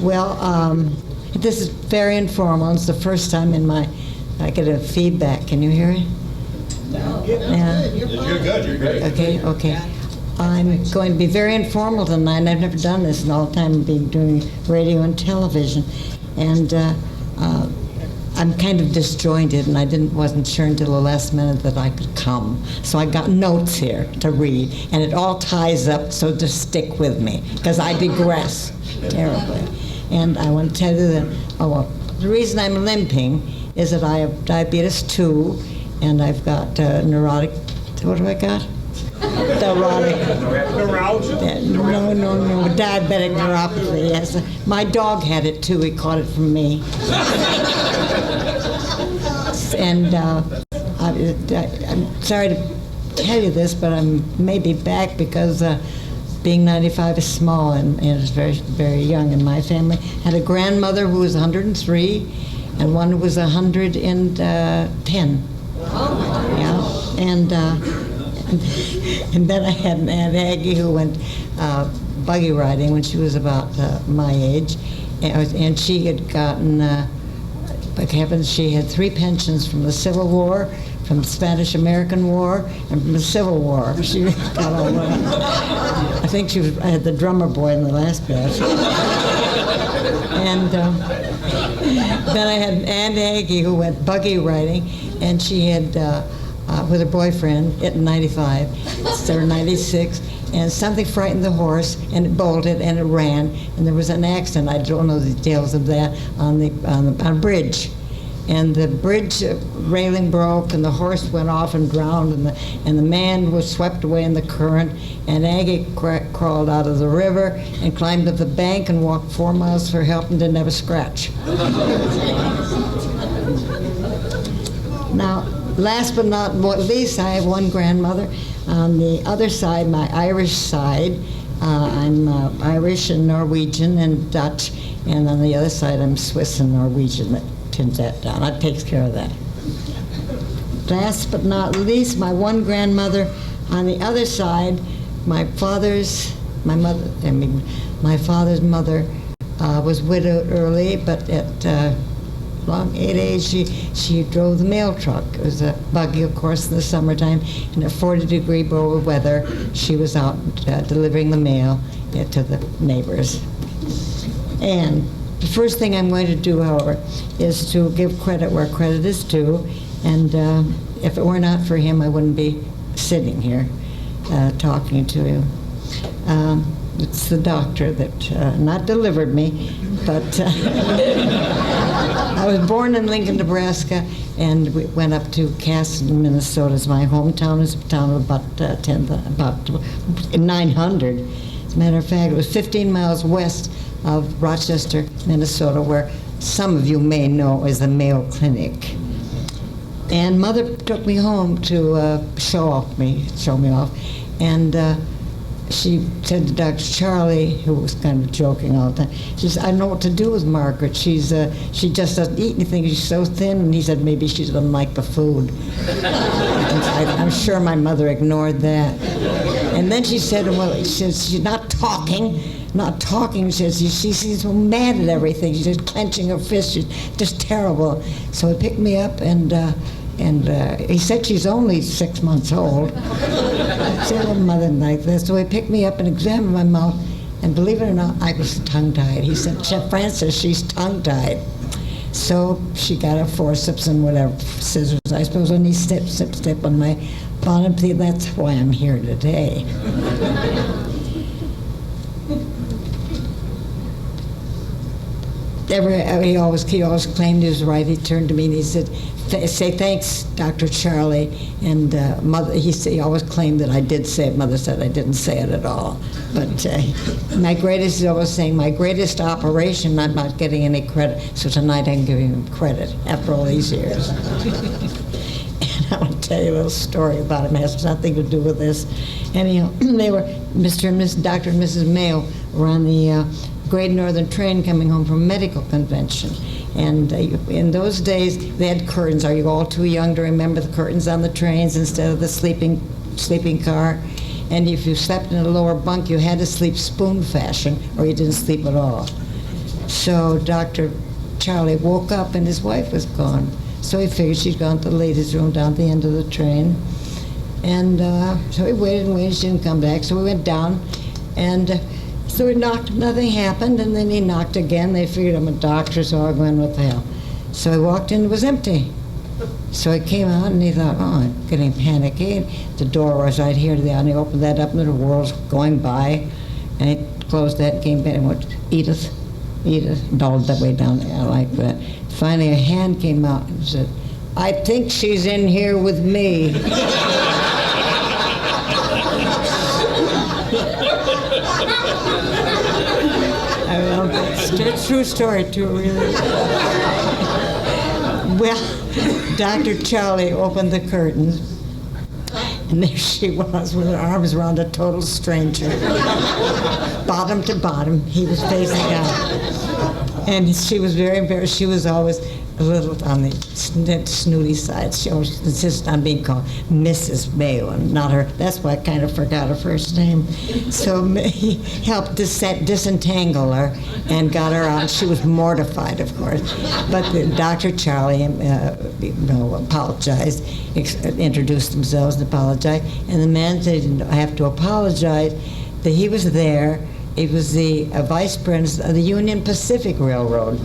Well, this is very informal. It's the first time I get a feedback. Can you hear it? No. Yeah. You're good. You're great. Okay. I'm going to be very informal tonight. I've never done this in all the time. I've been doing radio and television. And I'm kind of disjointed, and I wasn't sure until the last minute that I could come. So I got notes here to read, and it all ties up, so just stick with me, because I digress terribly. And I want to tell you that, the reason I'm limping is that I have diabetes 2, and I've got neurotic, what do I got? Neuralgia? No, diabetic neuropathy, yes. My dog had it too, he caught it from me. And I'm sorry to tell you this, but I'm maybe back because being 95 is small and is very, very young in my family. Had a grandmother who was 103 and one who was 110. Yeah, and then I had an Aunt Aggie who went buggy riding when she was about my age, and she had gotten, like heavens, she had 3 pensions from the Civil War, from the Spanish-American War, and from the Civil War. She got all I think I had the drummer boy in the last batch. And then I had Aunt Aggie who went buggy riding, and she had, with her boyfriend, at 95, they were 96, and something frightened the horse, and it bolted, and it ran, and there was an accident, I don't know the details of that, on a bridge. And the bridge railing broke, and the horse went off and drowned, and the man was swept away in the current, and Aggie crawled out of the river and climbed up the bank and walked 4 miles for help and didn't have a scratch. Now, last but not least, I have one grandmother. On the other side, my Irish side, I'm Irish and Norwegian and Dutch, and on the other side, I'm Swiss and Norwegian. That pins that down. That takes care of that. Last but not least, my one grandmother on the other side, my father's mother was widowed early, but at long age, she drove the mail truck. It was a buggy, of course, in the summertime. In a 40-degree below weather, she was out delivering the mail to the neighbors. And the first thing I'm going to do, however, is to give credit where credit is due. And if it were not for him, I wouldn't be sitting here talking to you. It's the doctor that not delivered me, but I was born in Lincoln, Nebraska, and we went up to Caston, Minnesota. It's my hometown. It's a town of about 900. As a matter of fact, it was 15 miles west of Rochester, Minnesota, where some of you may know is the Mayo Clinic. And Mother took me home to show me off, and she said to Dr. Charlie, who was kind of joking all the time, she said, I know what to do with Margaret. She just doesn't eat anything. She's so thin. And he said, maybe she doesn't like the food. I'm sure my mother ignored that. And then she said, well, she says, she's not talking. She says, she's so mad at everything. She's just clenching her fist. She's just terrible. So he picked me up, and he said she's only 6 months old. I said, well, mother like this. So he picked me up and examined my mouth, and believe it or not, I was tongue-tied. He said, Chef Francis, she's tongue-tied. So she got her forceps and whatever, scissors, I suppose, and he step on my bottom teeth. That's why I'm here today. He always claimed he was right. He turned to me and he said, say thanks, Dr. Charlie. And Mother, he always claimed that I did say it. Mother said I didn't say it at all. But my greatest, he's always saying, my greatest operation, I'm not getting any credit. So tonight I can give him credit after all these years. And I want to tell you a little story about him. It has nothing to do with this. Anyhow, they were, Dr. and Mrs. Mayo were on the Great Northern train coming home from a medical convention. And in those days, they had curtains. Are you all too young to remember the curtains on the trains instead of the sleeping car? And if you slept in a lower bunk, you had to sleep spoon fashion, or you didn't sleep at all. So Dr. Charlie woke up and his wife was gone. So he figured she'd gone to the ladies' room down at the end of the train. And so he waited and waited, she didn't come back. So we went down, and so we knocked, nothing happened, and then he knocked again. They figured I'm a doctor, so I went, what the hell. So he walked in, it was empty. So he came out and he thought, oh, I'm getting panicky. And the door was right here to the and he opened that up and the world's going by. And he closed that, came back and went, Edith, all that way down there like that. Finally a hand came out and said, I think she's in here with me. It's a true story too, really. Well, Dr. Charlie opened the curtains, and there she was with her arms around a total stranger. Bottom to bottom, he was facing out. And she was very embarrassed. She was always a little on the snooty side. She always insisted on being called Mrs. Mayo and not her. That's why I kind of forgot her first name. So he helped disentangle her and got her out. She was mortified, of course. But Dr. Charlie apologized, introduced themselves and apologized. And the man said, I have to apologize that he was there. He was the vice president of the Union Pacific Railroad,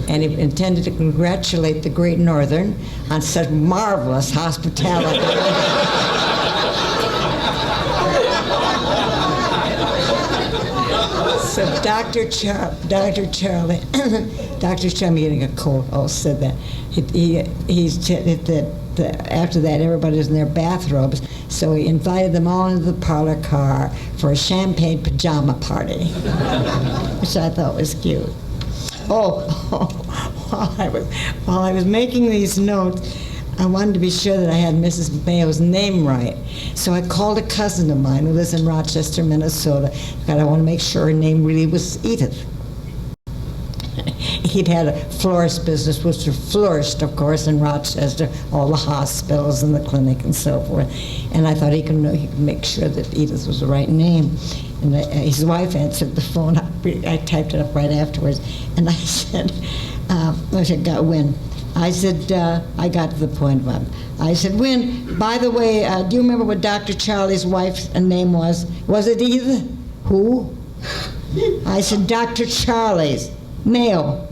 and he intended to congratulate the Great Northern on such marvelous hospitality. So Dr. Charlie, I'm getting a cold, said that. He said that after that, everybody was in their bathrobes, so he invited them all into the parlor car for a champagne pajama party, which I thought was cute. While I was making these notes, I wanted to be sure that I had Mrs. Mayo's name right. So I called a cousin of mine who lives in Rochester, Minnesota. I want to make sure her name really was Edith. He'd had a florist business, which flourished, of course, in Rochester, all the hospitals and the clinic and so forth. And I thought he could make sure that Edith was the right name. And his wife answered the phone. I typed it up right afterwards. And I said, Win. I said, I got to the point of it. I said, Win, by the way, do you remember what Dr. Charlie's wife's name was? Was it Edith? Who? I said, Dr. Charlie's. Mayo.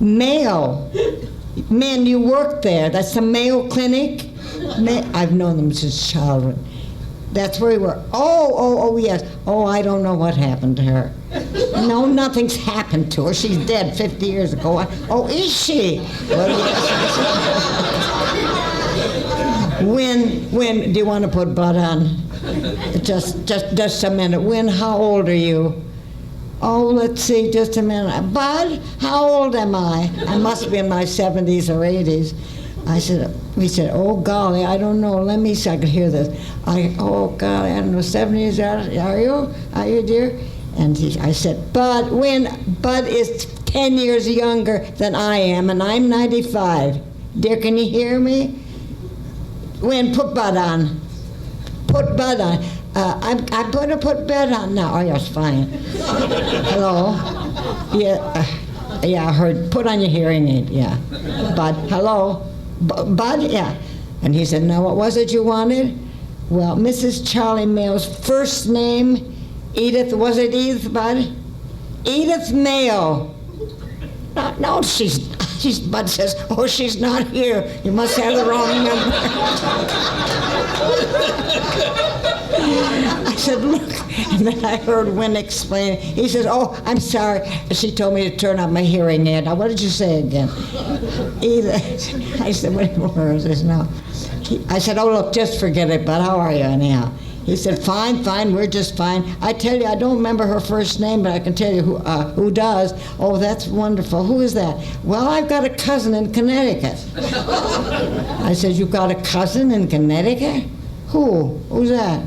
Mayo. Man, you work there. That's the Mayo Clinic? I've known them since childhood. That's where we were. Oh, yes. Oh, I don't know what happened to her. No, nothing's happened to her. She's dead 50 years ago. Oh, is she? Well, yes. Win, do you want to put Bud on? Just a minute. Win, how old are you? Oh, let's see, just a minute. Bud, how old am I? I must be in my 70s or 80s. We said, oh, golly, I don't know. Let me see, I could hear this. Oh, golly, I don't know, 70s, are you, dear? And I said, Bud is 10 years younger than I am, and I'm 95. Dear, can you hear me? Win, put Bud on. Put Bud on. I'm going to put Bud on now. Oh, yes, fine. Hello? Yeah, I heard. Put on your hearing aid, yeah. Bud, hello? Bud, yeah. And he said, now, what was it you wanted? Well, Mrs. Charlie Mayo's first name, Edith, was it Edith, Bud? Edith Mayo. No, Bud says, oh, she's not here. You must have the wrong number. I said, look, and then I heard Win explain. He says, oh, I'm sorry. She told me to turn up my hearing aid. Now, what did you say again? I said, where is this now? I said, oh, look, just forget it, Bud. How are you anyhow? He said, fine, we're just fine. I tell you, I don't remember her first name, but I can tell you who does. Oh, that's wonderful. Who is that? Well, I've got a cousin in Connecticut. I said, you've got a cousin in Connecticut? Who? Who's that?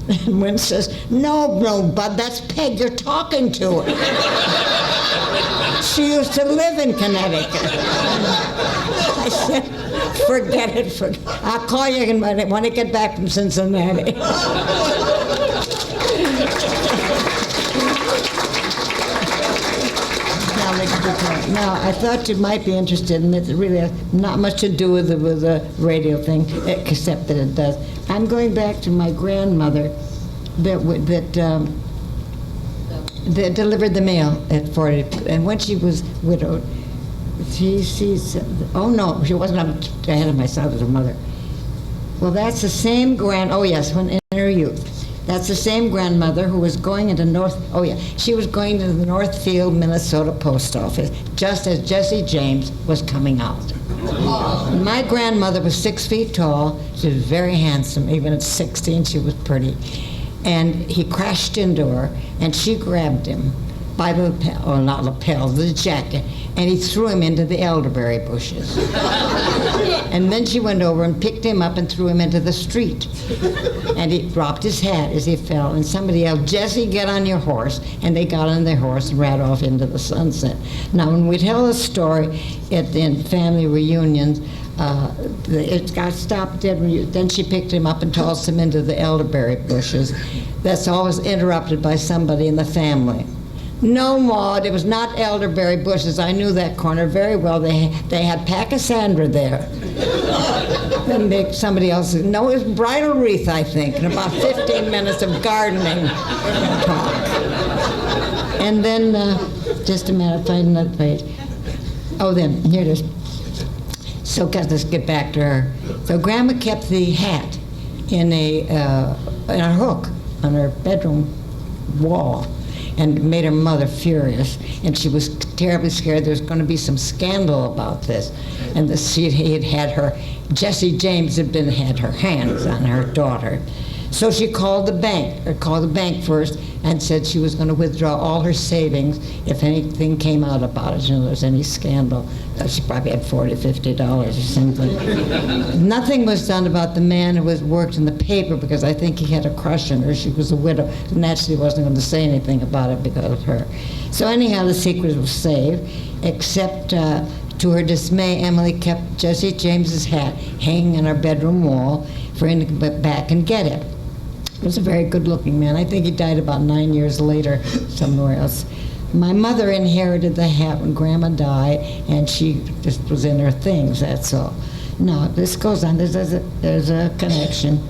And Win says, no, Bud, that's Peg you're talking to. She used to live in Connecticut. I said, forget it. I'll call you again when I get back from Cincinnati. Now Now, I thought you might be interested, and it really has not much to do with the radio thing, except that it does. I'm going back to my grandmother that delivered the mail at 40, and when she was widowed, oh no, she wasn't up ahead of myself as her mother. Well, that's the same when in her youth. That's the same grandmother who was going into she was going to the Northfield, Minnesota post office, just as Jesse James was coming out. My grandmother was 6 feet tall. She was very handsome. Even at 16, she was pretty. And he crashed into her, and she grabbed him by the the jacket, and he threw him into the elderberry bushes. And then she went over and picked him up and threw him into the street. And he dropped his hat as he fell, and somebody yelled, "Jesse, get on your horse." And they got on their horse and ran off into the sunset. Now, when we tell a story in family reunions, it got stopped dead. Then she picked him up and tossed him into the elderberry bushes. That's always interrupted by somebody in the family. No, Maud, it was not elderberry bushes. I knew that corner very well. They had Pachysandra there. Then somebody else said, no, it was bridal wreath, I think, and about 15 minutes of gardening talk. And then, just a minute, find another page. Oh, then, here it is. So let's get back to her. So Grandma kept the hat in a hook on her bedroom wall, and made her mother furious. And she was terribly scared there was going to be some scandal about this. And Jesse James had had her hands on her daughter. So she called the bank first, and said she was going to withdraw all her savings if anything came out about it, there was any scandal. She probably had $40, $50 or something. Nothing was done about the man who worked in the paper, because I think he had a crush on her. She was a widow. Naturally wasn't going to say anything about it because of her. So anyhow, the secret was saved, except to her dismay, Emily kept Jesse James's hat hanging on our bedroom wall for him to go back and get it. He was a very good-looking man. I think he died about 9 years later somewhere else. My mother inherited the hat when Grandma died, and she just was in her things, that's all. No, this goes on. There's a connection.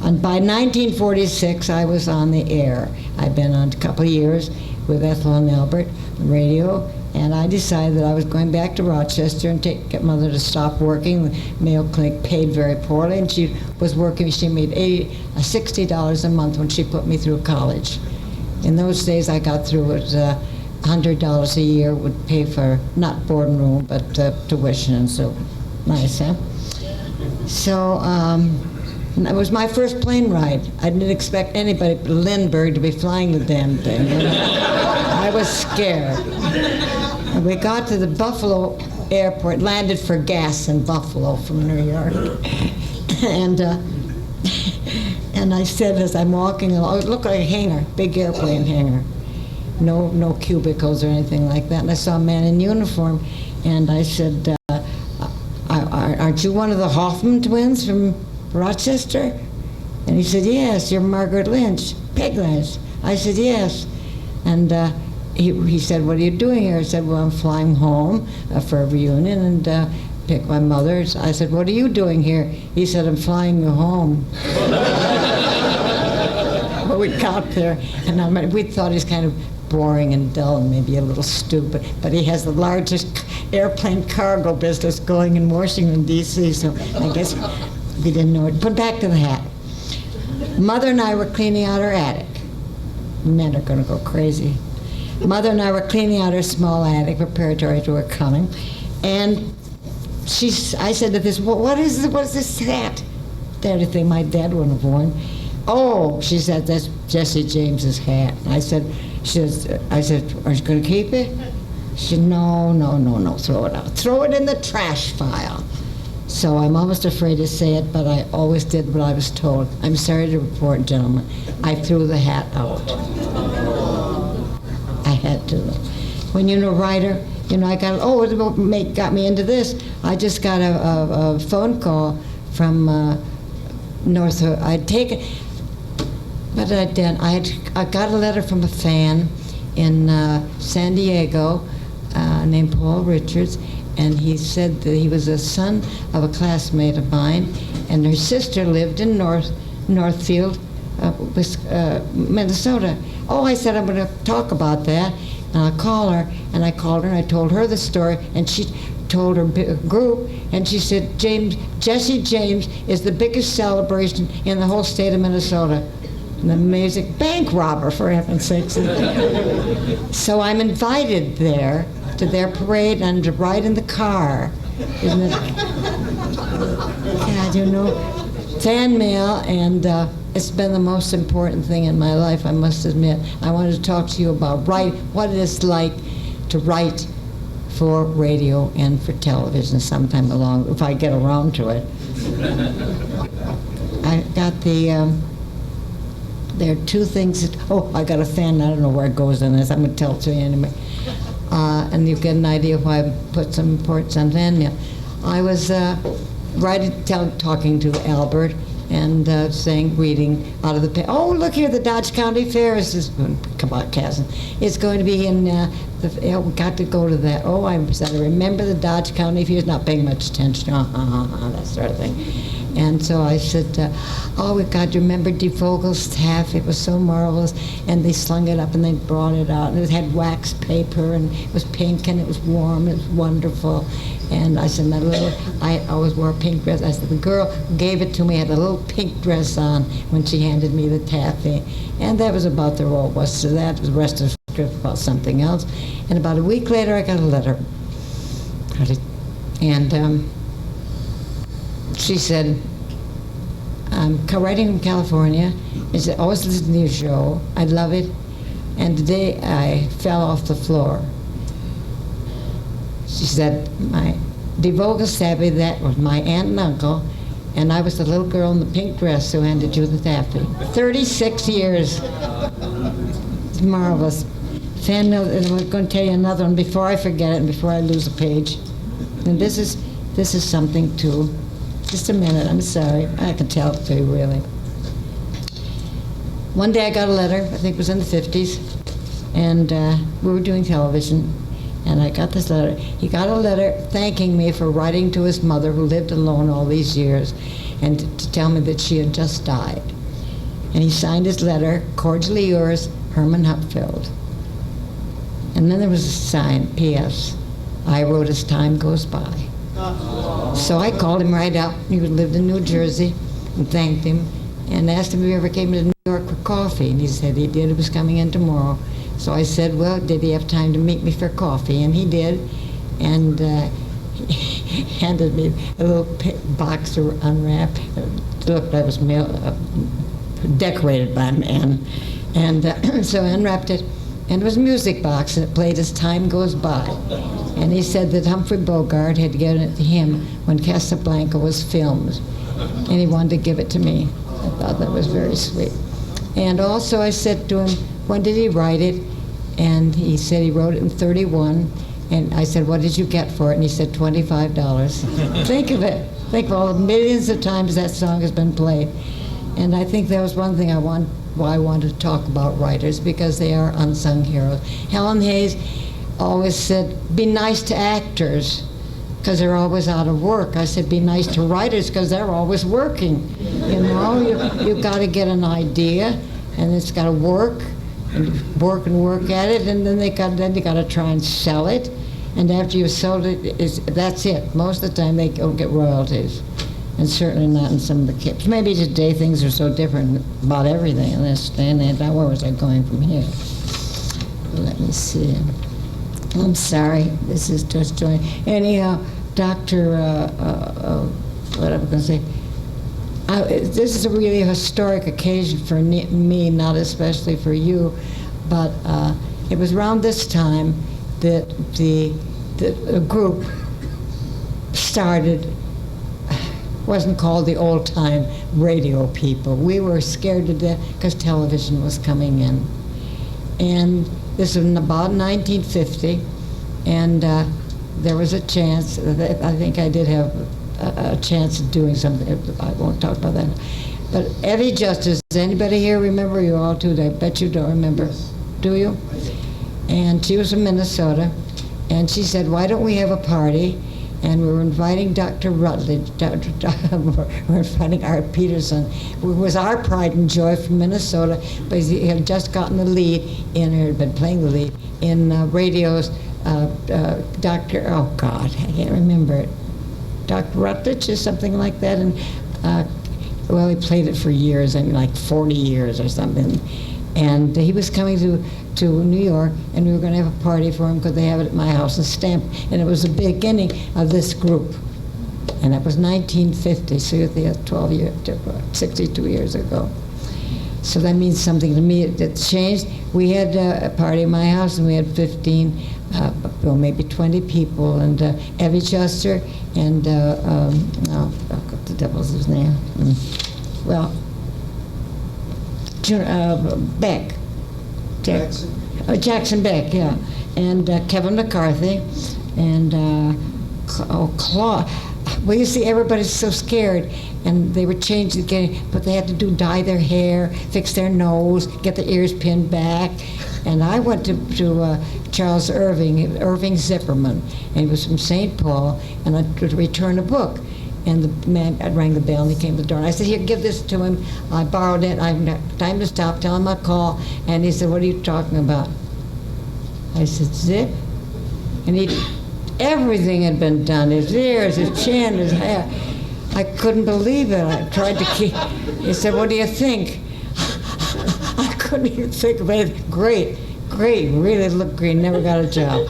And by 1946, I was on the air. I'd been on a couple of years with Ethel and Albert on radio, and I decided that I was going back to Rochester and get Mother to stop working. The Mayo Clinic paid very poorly, and she was working. She made $60 a month when she put me through college. In those days, I got through it. $100 a year would pay for not board and room, but tuition, and so nice, huh? So it was my first plane ride. I didn't expect anybody but Lindbergh to be flying the damn thing. I was scared. And we got to the Buffalo airport, landed for gas in Buffalo from New York. And I said as I'm walking along, it looked like a hangar, big airplane hangar. No cubicles or anything like that. And I saw a man in uniform, and I said, aren't you one of the Hoffman twins from Rochester? And he said, yes, you're Margaret Lynch, Peg Lynch. I said, yes. And he said, what are you doing here? I said, well, I'm flying home for a reunion and pick my mother. I said, what are you doing here? He said, I'm flying you home. Well, we got there, and we thought he was kind of boring and dull and maybe a little stupid, but he has the largest airplane cargo business going in Washington, D.C., so I guess we didn't know it. But back to the hat. Mother and I were cleaning out her attic. Men are going to go crazy. Mother and I were cleaning out her small attic preparatory to her coming, and I said to this, what is this hat? That thing my dad wouldn't have worn. Oh, she said, that's Jesse James's hat. I said, are you going to keep it? She said, no, throw it out. Throw it in the trash file. So I'm almost afraid to say it, but I always did what I was told. I'm sorry to report, gentlemen, I threw the hat out. I had to. When you're a writer, I got me into this. I just got a phone call from North. I'd taken. What did I do? I got a letter from a fan in San Diego named Paul Richards, and he said that he was a son of a classmate of mine, and her sister lived in Northfield, Minnesota. Oh, I said, I'm going to talk about that, and I'll call her. And I called her, and I told her the story, and she told her group, and she said, Jesse James is the biggest celebration in the whole state of Minnesota. An amazing bank robber, for heaven's sakes. So I'm invited there to their parade and to ride in the car. Isn't it? God, you know, fan mail, and it's been the most important thing in my life, I must admit. I wanted to talk to you about what it is like to write for radio and for television sometime along, if I get around to it. I got there are two things I got a fan, I don't know where it goes in this, I'm going to tell it to you anyway. And you get an idea why I put some importance on fan mail. I was talking to Albert and reading out of the paper. Oh, look here, the Dodge County Fair is come on, Casson. It's going to be in we got to go to that. Oh, I remember the Dodge County Fair. Not paying much attention, that sort of thing. And so I said, oh, we got to remember DeVogel's staff. It was so marvelous. And they slung it up and they brought it out. And it had wax paper and it was pink and it was warm. It was wonderful. And I said, I always wore a pink dress. I said, the girl who gave it to me had a little pink dress on when she handed me the taffy. And that was about the role was to that. The rest of the script about something else. And about a week later, I got a letter. And she said, I'm writing from California. She said, always listen to your show. I love it. And today I fell off the floor. She said, my DeVogel Savvy, that was my aunt and uncle, and I was the little girl in the pink dress who handed you the taffy. 36 years. It's marvelous. Fan mail, and I'm going to tell you another one before I forget it and before I lose a page. And this is something too. Just a minute, I'm sorry. I can tell it to you, really. One day I got a letter, I think it was in the 50s, and we were doing television, and I got this letter. He got a letter thanking me for writing to his mother, who lived alone all these years, and to tell me that she had just died. And he signed his letter, cordially yours, Herman Hupfeld. And then there was a sign, P.S. I wrote as time goes by. So I called him right out. He lived in New Jersey, and thanked him, and asked him if he ever came to New York for coffee. And he said he did. He was coming in tomorrow. So I said, well, did he have time to meet me for coffee? And he did. And he handed me a little box to unwrap. It looked like it was decorated by a man. And so I unwrapped it. And it was a music box, and it played As Time Goes By. And he said that Humphrey Bogart had given it to him when Casablanca was filmed, and he wanted to give it to me. I thought that was very sweet. And also I said to him, when did he write it? And he said he wrote it in 31. And I said, what did you get for it? And he said, $25. Think of it. Think of all the millions of times that song has been played. And I think that was one thing why I wanted to talk about writers, because they are unsung heroes. Helen Hayes always said, be nice to actors, because they're always out of work. I said, be nice to writers, because they're always working. You know, you've got to get an idea, and it's got to work, and work at it, and then you got to try and sell it. And after you've sold it, that's it. Most of the time, they don't get royalties. And certainly not in some of the kids. Maybe today things are so different about everything in this day and age. Now, where was I going from here? Let me see. I'm sorry. This is just joining. Anyhow, Dr. What am I going to say? This is a really historic occasion for me, not especially for you, but it was around this time that the group started. Wasn't called the old-time radio people. We were scared to death because television was coming in. And this was in about 1950, and there was a chance, I think I did have a chance of doing something. I won't talk about that. But Evie Justice, does anybody here remember? You all too, I bet you don't remember. Do you? And she was from Minnesota, And she said, why don't we have a party? And we were inviting Dr. Rutledge, we're inviting Art Peterson, who was our pride and joy from Minnesota, but he had just gotten the lead in, or had been playing the lead, in radio's Dr., oh God, I can't remember it, Dr. Rutledge or something like that, and well, he played it for years, I mean like 40 years or something. And he was coming to New York, and we were going to have a party for him because they have it at my house in Stamp. And it was the beginning of this group. And that was 1950, so you're 12 years, 62 years ago. So that means something to me. It changed. We had a party at my house, and we had 15, well, maybe 20 people, and Evie Chester, and, what the devil's his name? Well, Beck. Jackson Beck, yeah. And Kevin McCarthy. And Claude. Well, you see, everybody's so scared. And they were changed again, but they had to dye their hair, fix their nose, get their ears pinned back. And I went to Charles Irving Zipperman, and he was from St. Paul, and I would return a book. And the man, I rang the bell, and he came to the door. And I said, here, give this to him. I borrowed it. I have time to stop. Tell him I'll call. And he said, what are you talking about? I said, Zip. And everything had been done. His ears, his chin, his hair. I couldn't believe it. I tried to keep. He said, what do you think? I couldn't even think of it. Great, really looked green. Never got a job.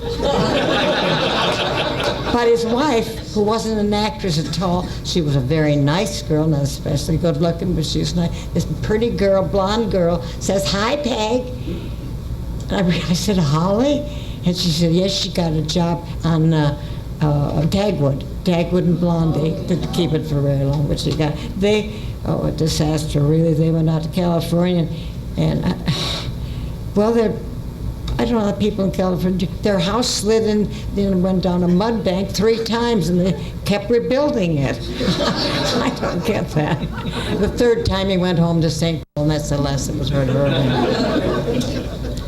But his wife, who wasn't an actress at all, she was a very nice girl, not especially good looking, but she was nice. This pretty girl, blonde girl, says, hi, Peg. And I said, Holly? And she said, yes, she got a job on Dagwood and Blondie. Didn't keep it for very long, but she got, a disaster, really. They went out to California, and well, I don't know, the people in California, their house slid in, then went down a mud bank 3 times, and they kept rebuilding it. I don't get that. The 3rd time he went home to St. Paul, and that's the last that was heard of Irving.